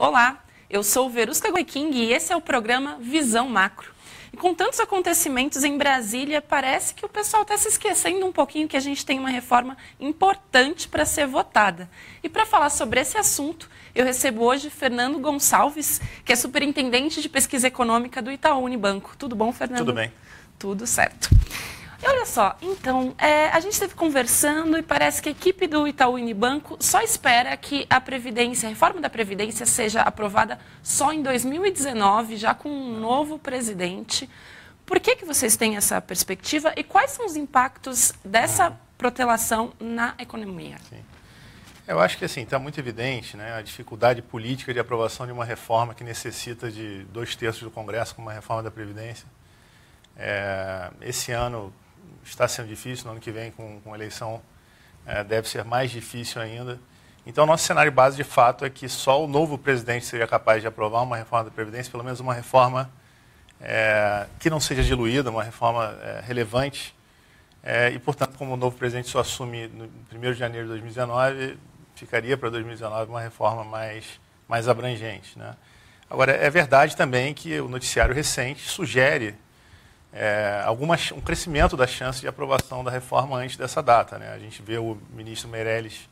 Olá, eu sou Verusca Goiking e esse é o programa Visão Macro. E com tantos acontecimentos em Brasília, parece que o pessoal está se esquecendo um pouquinho que a gente tem uma reforma importante para ser votada. E para falar sobre esse assunto, eu recebo hoje Fernando Gonçalves, que é superintendente de pesquisa econômica do Itaú Unibanco. Tudo bom, Fernando? Tudo bem. Tudo certo. E olha só, então, a gente esteve conversando e parece que a equipe do Itaú Unibanco só espera que a reforma da Previdência seja aprovada só em 2019, já com um novo presidente. Por que vocês têm essa perspectiva e quais são os impactos dessa protelação na economia? Sim. Eu acho que assim, está muito evidente, né, a dificuldade política de aprovação de uma reforma que necessita de 2/3 do Congresso, como uma reforma da Previdência. Esse ano está sendo difícil, no ano que vem, com a eleição, deve ser mais difícil ainda. Então, nosso cenário base, de fato, é que só o novo presidente seria capaz de aprovar uma reforma da Previdência, pelo menos uma reforma que não seja diluída, uma reforma relevante. E, portanto, como o novo presidente só assume no 1º de janeiro de 2019, ficaria para 2019 uma reforma mais abrangente, né? Agora, é verdade também que o noticiário recente sugere um crescimento da chance de aprovação da reforma antes dessa data, né? A gente vê o ministro Meirelles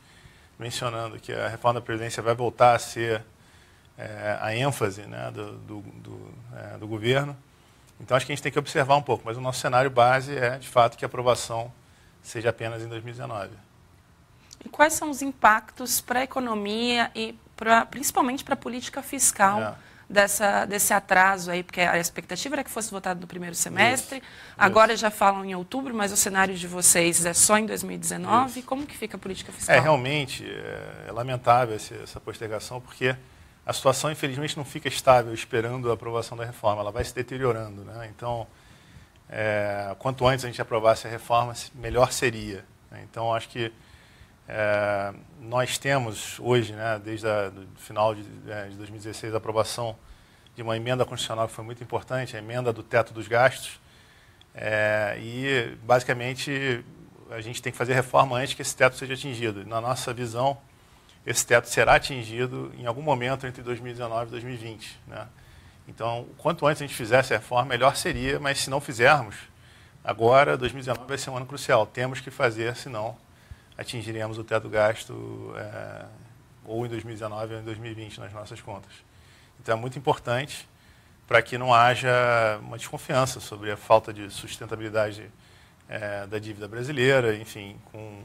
mencionando que a reforma da Previdência vai voltar a ser a ênfase, né, do governo. Então, acho que a gente tem que observar um pouco, mas o nosso cenário base é, de fato, que a aprovação seja apenas em 2019. E quais são os impactos para a economia e principalmente para a política fiscal desse atraso aí? Porque a expectativa era que fosse votado no primeiro semestre, agora já falam em outubro, mas o cenário de vocês é só em 2019. Como que fica a política fiscal? Realmente é lamentável essa postergação, porque a situação, infelizmente, não fica estável esperando a aprovação da reforma, ela vai se deteriorando, né? Então, quanto antes a gente aprovasse a reforma, melhor seria, né? Então, acho que nós temos hoje, né, desde o final de 2016, a aprovação de uma emenda constitucional que foi muito importante, a emenda do teto dos gastos, e, basicamente, a gente tem que fazer reforma antes que esse teto seja atingido. Na nossa visão, esse teto será atingido em algum momento entre 2019 e 2020, né? Então, quanto antes a gente fizesse a reforma, melhor seria, mas se não fizermos, agora, 2019 vai ser um ano crucial. Temos que fazer, senão atingiremos o teto do gasto ou em 2019 ou em 2020 nas nossas contas. Então, é muito importante para que não haja uma desconfiança sobre a falta de sustentabilidade da dívida brasileira, enfim, com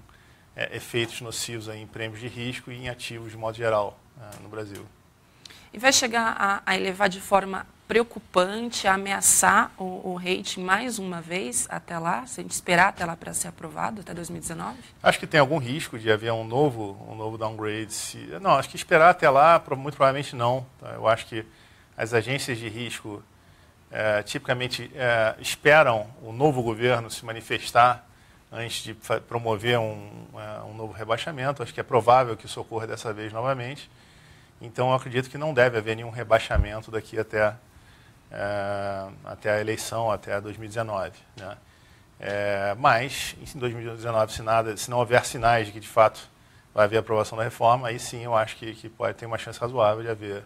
efeitos nocivos em prêmios de risco e em ativos de modo geral no Brasil. E vai chegar a elevar de forma preocupante, a ameaçar o rating mais uma vez até lá, se a gente esperar até lá para ser aprovado, até 2019? Acho que tem algum risco de haver um novo downgrade. Não, acho que esperar até lá, muito provavelmente não. Tá? Eu acho que as agências de risco tipicamente esperam o novo governo se manifestar antes de promover um novo rebaixamento. Acho que é provável que isso ocorra dessa vez novamente. Então, eu acredito que não deve haver nenhum rebaixamento daqui até a eleição, até 2019. Né? Mas, em 2019, se não houver sinais de que, de fato, vai haver aprovação da reforma, aí sim eu acho que pode ter uma chance razoável de haver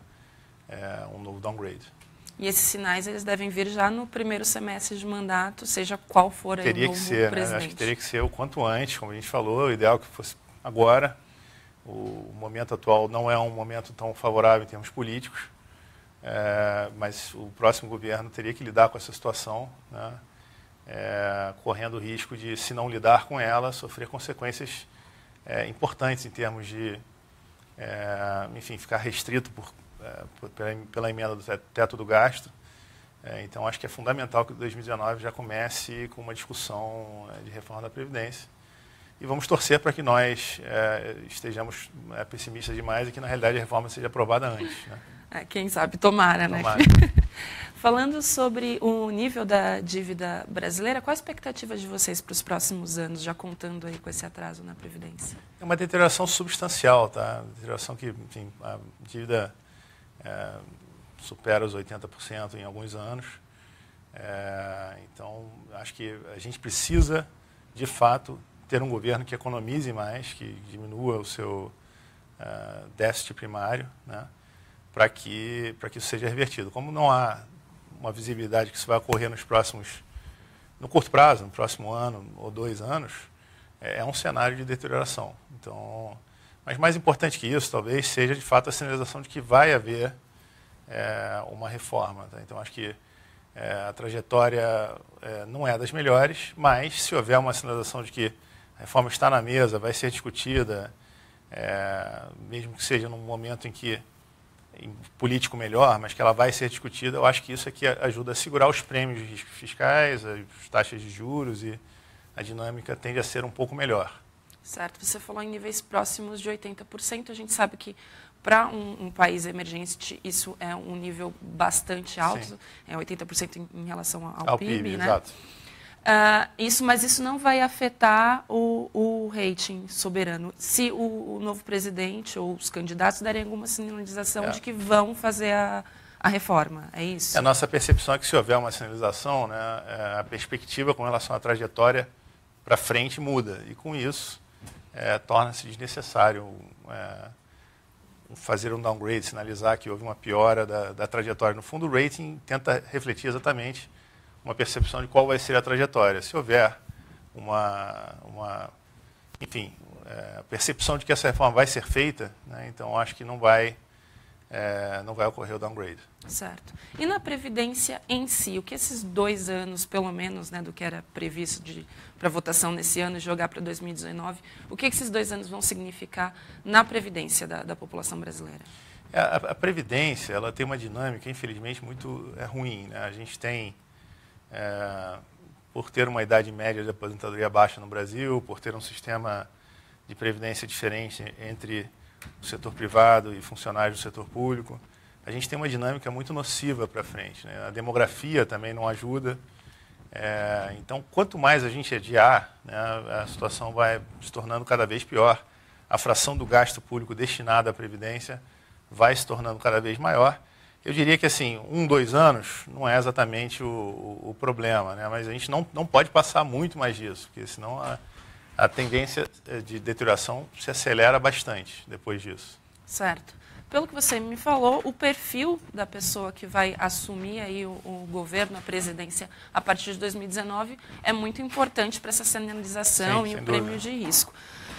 um novo downgrade. E esses sinais eles devem vir já no primeiro semestre de mandato, seja qual for aí o novo presidente. Né? Acho que teria que ser o quanto antes, como a gente falou, o ideal que fosse agora. O momento atual não é um momento tão favorável em termos políticos, mas o próximo governo teria que lidar com essa situação, né? Correndo o risco de, se não lidar com ela, sofrer consequências importantes em termos de, enfim, ficar restrito pela emenda do teto do gasto. Então, acho que é fundamental que 2019 já comece com uma discussão de reforma da Previdência. E vamos torcer para que nós estejamos pessimistas demais e que, na realidade, a reforma seja aprovada antes, né? Quem sabe, tomara, né? Tomara. Falando sobre o nível da dívida brasileira, qual a expectativa de vocês para os próximos anos, já contando aí com esse atraso na Previdência? É uma deterioração substancial, tá? Deterioração que, enfim, a dívida supera os 80% em alguns anos. Então, acho que a gente precisa, de fato, ter um governo que economize mais, que diminua o seu déficit primário, né, para que isso seja revertido. Como não há uma visibilidade que isso vai ocorrer no curto prazo, no próximo ano ou 2 anos, é um cenário de deterioração. Então, mas mais importante que isso, talvez, seja de fato a sinalização de que vai haver uma reforma. Tá? Então, acho que a trajetória não é das melhores, mas se houver uma sinalização de que a reforma está na mesa, vai ser discutida, mesmo que seja num momento em político melhor, mas que ela vai ser discutida, eu acho que isso aqui ajuda a segurar os prêmios de riscos fiscais, as taxas de juros, e a dinâmica tende a ser um pouco melhor. Certo. Você falou em níveis próximos de 80%. A gente sabe que para um país emergente isso é um nível bastante alto, Sim. 80% em relação ao PIB, né? Exato. Mas isso não vai afetar o rating soberano. Se o novo presidente ou os candidatos derem alguma sinalização de que vão fazer a reforma, é isso? A nossa percepção é que se houver uma sinalização, né, a perspectiva com relação à trajetória para frente muda. E com isso, torna-se desnecessário fazer um downgrade, sinalizar que houve uma piora da trajetória. No fundo, o rating tenta refletir exatamente uma percepção de qual vai ser a trajetória. Se houver a percepção de que essa reforma vai ser feita, né, então acho que não vai ocorrer o downgrade. Certo. E na Previdência em si, o que esses 2 anos, pelo menos, né, do que era previsto para votação nesse ano, jogar para 2019, o que esses 2 anos vão significar na Previdência da população brasileira? A Previdência ela tem uma dinâmica, infelizmente, muito ruim. Né? A gente tem, por ter uma idade média de aposentadoria baixa no Brasil, por ter um sistema de previdência diferente entre o setor privado e funcionários do setor público, a gente tem uma dinâmica muito nociva para frente. Né? A demografia também não ajuda. Então, quanto mais a gente adiar, né, a situação vai se tornando cada vez pior. A fração do gasto público destinado à Previdência vai se tornando cada vez maior. Eu diria que, assim, 1, 2 anos não é exatamente o problema, né? Mas a gente não pode passar muito mais disso, porque senão a tendência de deterioração se acelera bastante depois disso. Certo. Pelo que você me falou, o perfil da pessoa que vai assumir aí o governo, a presidência, a partir de 2019, é muito importante para essa sinalização e o prêmio de risco.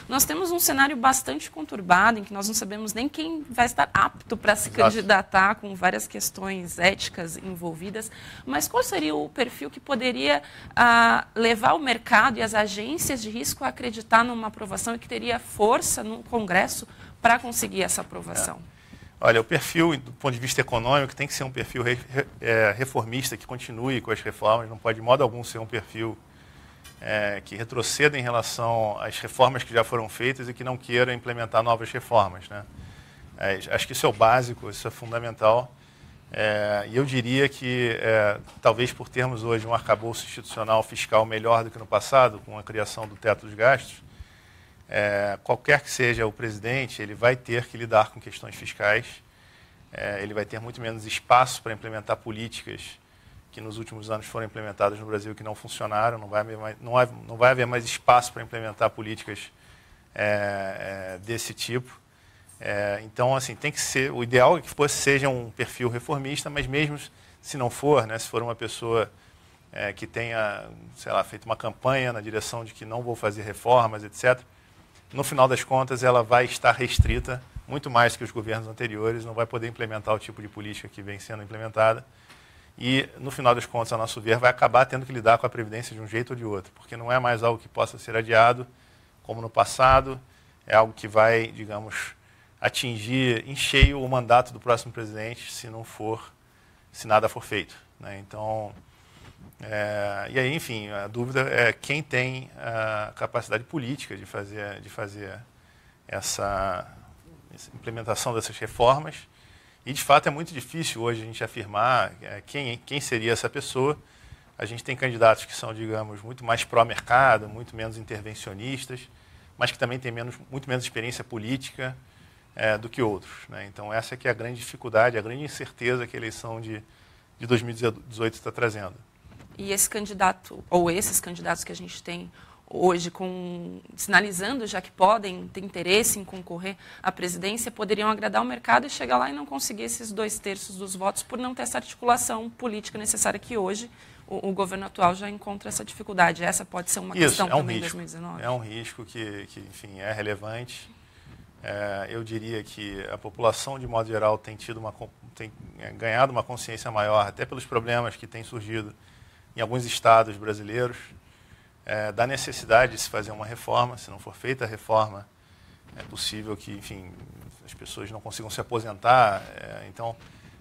Nós temos um cenário bastante conturbado, em que nós não sabemos nem quem vai estar apto para se candidatar, com várias questões éticas envolvidas. Mas qual seria o perfil que poderia levar o mercado e as agências de risco a acreditar numa aprovação e que teria força no Congresso para conseguir essa aprovação? Olha, o perfil, do ponto de vista econômico, tem que ser um perfil reformista, que continue com as reformas, não pode de modo algum ser um perfil que retroceda em relação às reformas que já foram feitas e que não queira implementar novas reformas. Né? Acho que isso é o básico, isso é fundamental. E eu diria que, talvez por termos hoje um arcabouço institucional fiscal melhor do que no passado, com a criação do teto dos gastos, qualquer que seja o presidente, ele vai ter que lidar com questões fiscais, ele vai ter muito menos espaço para implementar políticas que nos últimos anos foram implementadas no Brasil que não funcionaram, não vai haver mais espaço para implementar políticas desse tipo. Então, assim, tem que ser, o ideal é que seja um perfil reformista, mas mesmo se não for, né, se for uma pessoa que tenha, sei lá, feito uma campanha na direção de que não vou fazer reformas, etc., no final das contas, ela vai estar restrita muito mais que os governos anteriores, não vai poder implementar o tipo de política que vem sendo implementada. E, no final das contas, a nosso ver, vai acabar tendo que lidar com a Previdência de um jeito ou de outro, porque não é mais algo que possa ser adiado, como no passado, é algo que vai, digamos, atingir em cheio o mandato do próximo presidente, se nada for feito. Né? Então, e aí, enfim, a dúvida é quem tem a capacidade política de fazer essa implementação dessas reformas. E, de fato, é muito difícil hoje a gente afirmar quem seria essa pessoa. A gente tem candidatos que são, digamos, muito mais pró-mercado, muito menos intervencionistas, mas que também têm muito menos experiência política do que outros. Né? Então, essa é que é a grande dificuldade, a grande incerteza que a eleição de 2018 está trazendo. E esse candidato, ou esses candidatos que a gente tem hoje, sinalizando já que podem ter interesse em concorrer à presidência, poderiam agradar o mercado e chegar lá e não conseguir esses 2/3 dos votos por não ter essa articulação política necessária que hoje o governo atual já encontra essa dificuldade. Essa pode ser uma questão também em 2019. É um risco que, enfim, é relevante. Eu diria que a população, de modo geral, tem ganhado uma consciência maior, até pelos problemas que têm surgido em alguns estados brasileiros, da necessidade de se fazer uma reforma. Se não for feita a reforma, é possível que, enfim, as pessoas não consigam se aposentar. Então,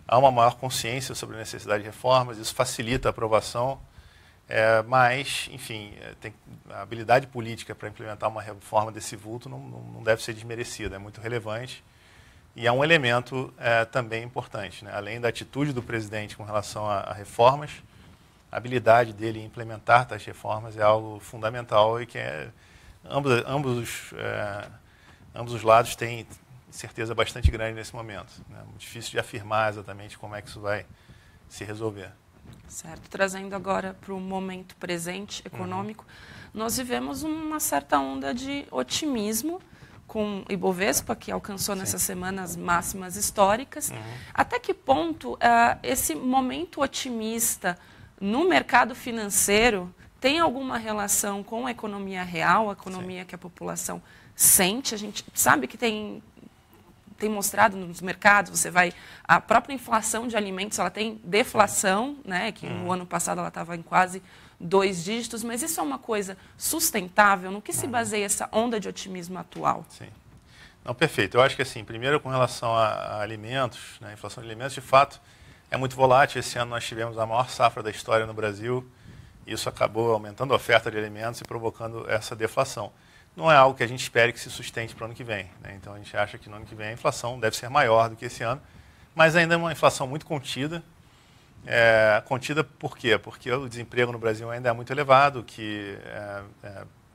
há uma maior consciência sobre a necessidade de reformas, isso facilita a aprovação, mas, enfim, a habilidade política para implementar uma reforma desse vulto não deve ser desmerecida, é muito relevante e é um elemento também importante, né? Além da atitude do presidente com relação a reformas, a habilidade dele em implementar tais reformas é algo fundamental e que ambos os lados têm certeza bastante grande nesse momento. É muito difícil de afirmar exatamente como é que isso vai se resolver. Certo. Trazendo agora para o momento presente econômico, nós vivemos uma certa onda de otimismo com o Ibovespa, que alcançou nessa semana as máximas históricas. Até que ponto esse momento otimista no mercado financeiro tem alguma relação com a economia real, a economia que a população sente? A gente sabe que tem mostrado nos mercados, a própria inflação de alimentos, ela tem deflação, né, que no ano passado ela estava em quase 2 dígitos, mas isso é uma coisa sustentável? No que se baseia essa onda de otimismo atual? Sim. Não, perfeito. Eu acho que, assim, primeiro com relação a alimentos, né, a inflação de alimentos, de fato, é muito volátil. Esse ano nós tivemos a maior safra da história no Brasil, e isso acabou aumentando a oferta de alimentos e provocando essa deflação. Não é algo que a gente espere que se sustente para o ano que vem, né? Então, a gente acha que no ano que vem a inflação deve ser maior do que esse ano, mas ainda é uma inflação muito contida. Contida por quê? Porque o desemprego no Brasil ainda é muito elevado, que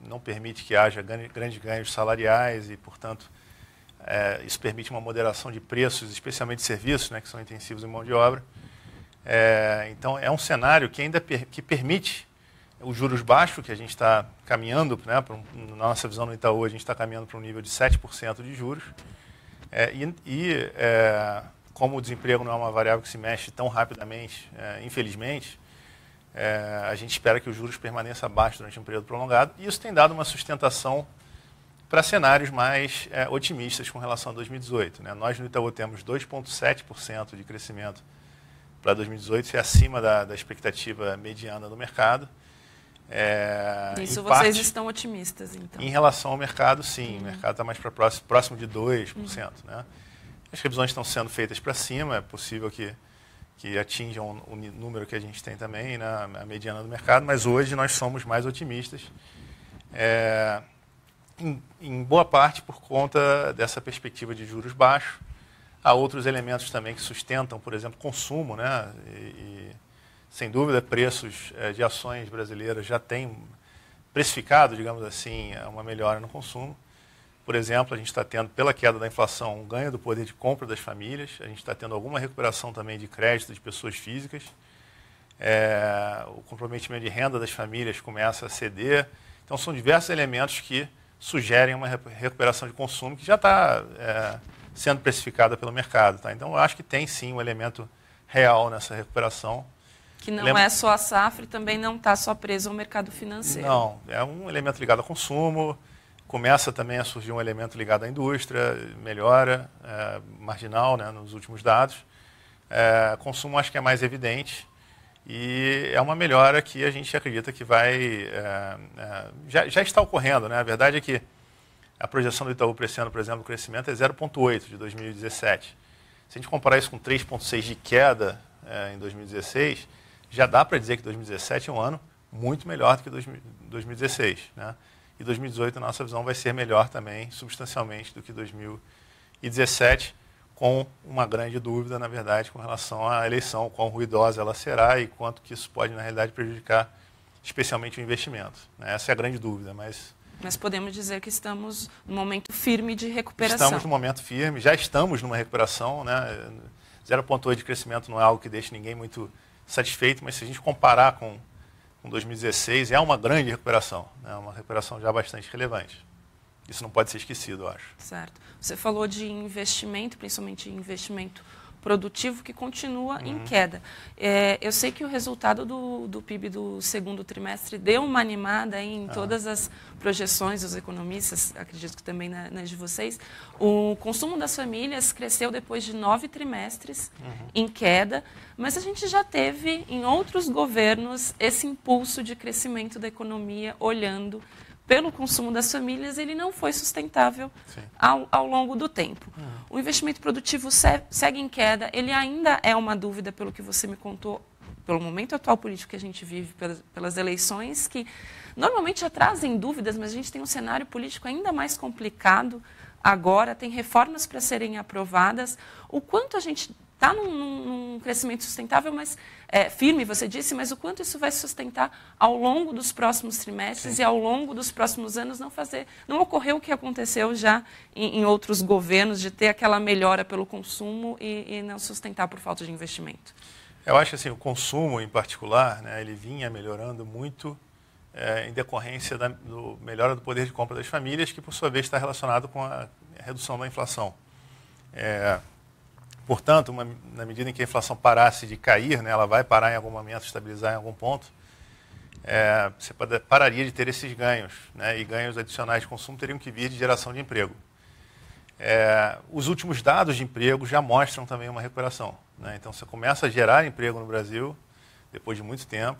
não permite que haja grandes ganhos salariais e, portanto, isso permite uma moderação de preços, especialmente de serviços, né, que são intensivos em mão de obra. Então, é um cenário que ainda que permite os juros baixos, que a gente está caminhando, né, na nossa visão no Itaú, a gente está caminhando para um nível de 7% de juros. Como o desemprego não é uma variável que se mexe tão rapidamente, infelizmente, a gente espera que os juros permaneçam abaixo durante um período prolongado. E isso tem dado uma sustentação para cenários mais otimistas com relação a 2018. Né? Nós no Itaú temos 2,7% de crescimento para 2018, isso é acima da expectativa mediana do mercado. Isso vocês estão otimistas, então? Em relação ao mercado, sim. O mercado está mais próximo de 2%. Né? As revisões estão sendo feitas para cima, é possível que atinjam o número que a gente tem também, né, a mediana do mercado, mas hoje nós somos mais otimistas, em boa parte por conta dessa perspectiva de juros baixos. Há outros elementos também que sustentam, por exemplo, consumo, né, sem dúvida, preços de ações brasileiras já têm precificado, digamos assim, uma melhora no consumo. Por exemplo, a gente está tendo, pela queda da inflação, um ganho do poder de compra das famílias. A gente está tendo alguma recuperação também de crédito de pessoas físicas. O comprometimento de renda das famílias começa a ceder. Então, são diversos elementos que sugerem uma recuperação de consumo que já está sendo precificada pelo mercado. Tá? Então, eu acho que tem, sim, um elemento real nessa recuperação. Que não é só a safra e também não está só preso ao mercado financeiro. Não, é um elemento ligado ao consumo, começa também a surgir um elemento ligado à indústria, melhora marginal, né, nos últimos dados. Consumo acho que é mais evidente e é uma melhora que a gente acredita que vai... já está ocorrendo, né? A verdade é que a projeção do Itaú para esse ano, por exemplo, o crescimento é 0,8 de 2017. Se a gente comparar isso com 3,6 de queda em 2016... já dá para dizer que 2017 é um ano muito melhor do que 2016. Né? E 2018, a nossa visão vai ser melhor também, substancialmente, do que 2017, com uma grande dúvida, na verdade, com relação à eleição, quão ruidosa ela será e quanto que isso pode, na realidade, prejudicar especialmente o investimento. Né? Essa é a grande dúvida, mas podemos dizer que estamos num momento firme de recuperação. Estamos num momento firme, já estamos numa recuperação. Né? 0,8 de crescimento não é algo que deixe ninguém muito satisfeito, mas se a gente comparar com com 2016, é uma grande recuperação, né? Uma recuperação já bastante relevante. Isso não pode ser esquecido, eu acho. Certo. Você falou de investimento, principalmente investimento produtivo, que continua em queda. Eu sei que o resultado do PIB do segundo trimestre deu uma animada em todas as projeções dos economistas, acredito que também nas de vocês. O consumo das famílias cresceu depois de 9 trimestres em queda, mas a gente já teve em outros governos esse impulso de crescimento da economia olhando pelo consumo das famílias, ele não foi sustentável ao longo do tempo. O investimento produtivo segue em queda, ele ainda é uma dúvida, pelo que você me contou, pelo momento atual político que a gente vive, pelas eleições, que normalmente já trazem dúvidas, mas a gente tem um cenário político ainda mais complicado agora, tem reformas para serem aprovadas. O quanto a gente está num crescimento sustentável, mas firme, você disse, mas o quanto isso vai sustentar ao longo dos próximos trimestres e ao longo dos próximos anos não ocorreu o que aconteceu já em outros governos, de ter aquela melhora pelo consumo e não sustentar por falta de investimento? Eu acho que assim, o consumo, em particular, né, ele vinha melhorando muito em decorrência da melhora do poder de compra das famílias, que, por sua vez, está relacionado com a redução da inflação. Portanto, na medida em que a inflação parasse de cair, né, ela vai parar em algum momento, estabilizar em algum ponto, você pararia de ter esses ganhos, né, e ganhos adicionais de consumo teriam que vir de geração de emprego. Os últimos dados de emprego já mostram também uma recuperação, né? Então, você começa a gerar emprego no Brasil, depois de muito tempo.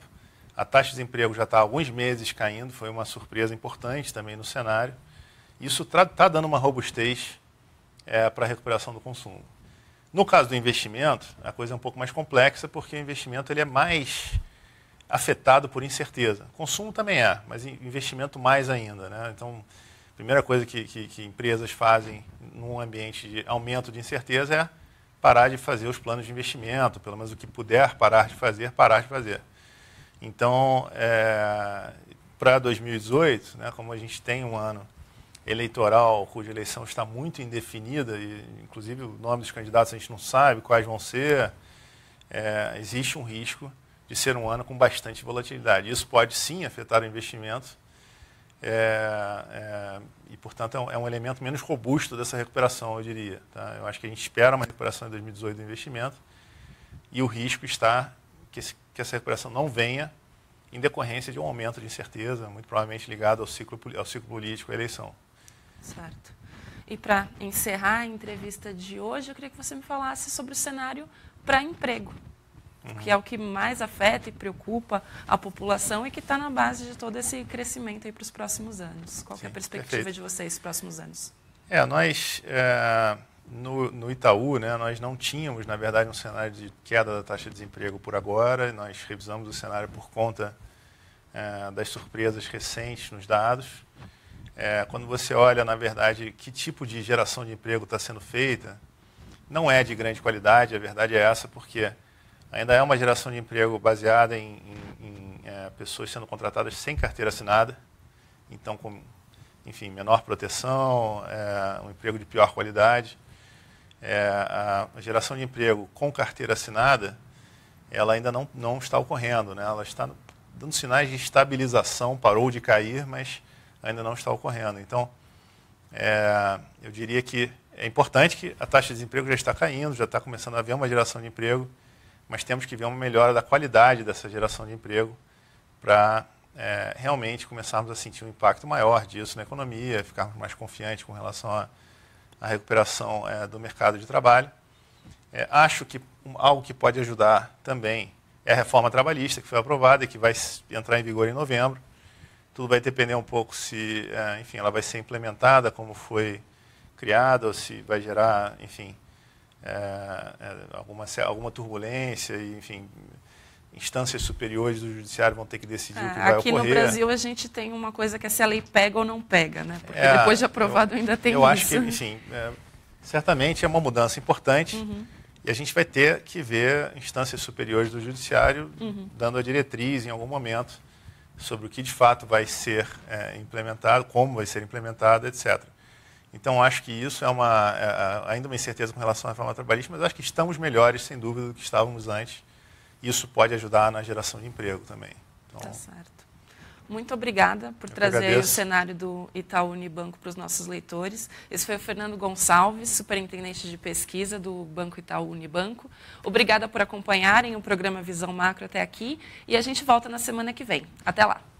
A taxa de desemprego já está há alguns meses caindo, foi uma surpresa importante também no cenário. Isso está dando uma robustez para a recuperação do consumo. No caso do investimento, a coisa é um pouco mais complexa, porque o investimento ele é mais afetado por incerteza. O consumo também é, mas investimento mais ainda, né? Então, a primeira coisa que empresas fazem num ambiente de aumento de incerteza é parar de fazer os planos de investimento, pelo menos o que puder parar de fazer, parar de fazer. Então, para 2018, né, como a gente tem um ano eleitoral cuja eleição está muito indefinida, e inclusive o nome dos candidatos a gente não sabe quais vão ser, existe um risco de ser um ano com bastante volatilidade. Isso pode sim afetar o investimento e, portanto, é um elemento menos robusto dessa recuperação, eu diria. Tá? Eu acho que a gente espera uma recuperação em 2018 do investimento e o risco está que essa recuperação não venha em decorrência de um aumento de incerteza, muito provavelmente ligado ao ciclo político, à eleição. Certo. E para encerrar a entrevista de hoje, eu queria que você me falasse sobre o cenário para emprego, que é o que mais afeta e preocupa a população e que está na base de todo esse crescimento aí para os próximos anos. Qual que é a perspectiva de vocês para os próximos anos? Nós, no Itaú, né, nós não tínhamos, na verdade, um cenário de queda da taxa de desemprego por agora. Nós revisamos o cenário por conta das surpresas recentes nos dados. Quando você olha, na verdade, que tipo de geração de emprego está sendo feita, não é de grande qualidade, a verdade é essa, porque ainda é uma geração de emprego baseada em pessoas sendo contratadas sem carteira assinada, então com, enfim, menor proteção, um emprego de pior qualidade. A geração de emprego com carteira assinada, ela ainda não está ocorrendo, né? Ela está dando sinais de estabilização, parou de cair, mas ainda não está ocorrendo. Então, eu diria que é importante que a taxa de desemprego já está caindo, já está começando a haver uma geração de emprego, mas temos que ver uma melhora da qualidade dessa geração de emprego para realmente começarmos a sentir um impacto maior disso na economia, ficarmos mais confiantes com relação à recuperação do mercado de trabalho. Acho que algo que pode ajudar também é a reforma trabalhista, que foi aprovada e que vai entrar em vigor em novembro. Tudo vai depender um pouco se, enfim, ela vai ser implementada como foi criada, ou se vai gerar, enfim, alguma turbulência, e, enfim, instâncias superiores do judiciário vão ter que decidir o que vai ocorrer. Aqui no Brasil a gente tem uma coisa que é se a lei pega ou não pega, né? Porque depois de aprovado ainda tem isso. Eu acho que, enfim, certamente é uma mudança importante e a gente vai ter que ver instâncias superiores do judiciário dando a diretriz em algum momento sobre o que de fato vai ser implementado, como vai ser implementado, etc. Então, acho que isso é ainda uma incerteza com relação à reforma trabalhista, mas acho que estamos melhores, sem dúvida, do que estávamos antes. Isso pode ajudar na geração de emprego também. Então, tá certo. Muito obrigada por trazer o cenário do Itaú Unibanco para os nossos leitores. Esse foi o Fernando Gonçalves, superintendente de pesquisa do Banco Itaú Unibanco. Obrigada por acompanharem o programa Visão Macro até aqui e a gente volta na semana que vem. Até lá!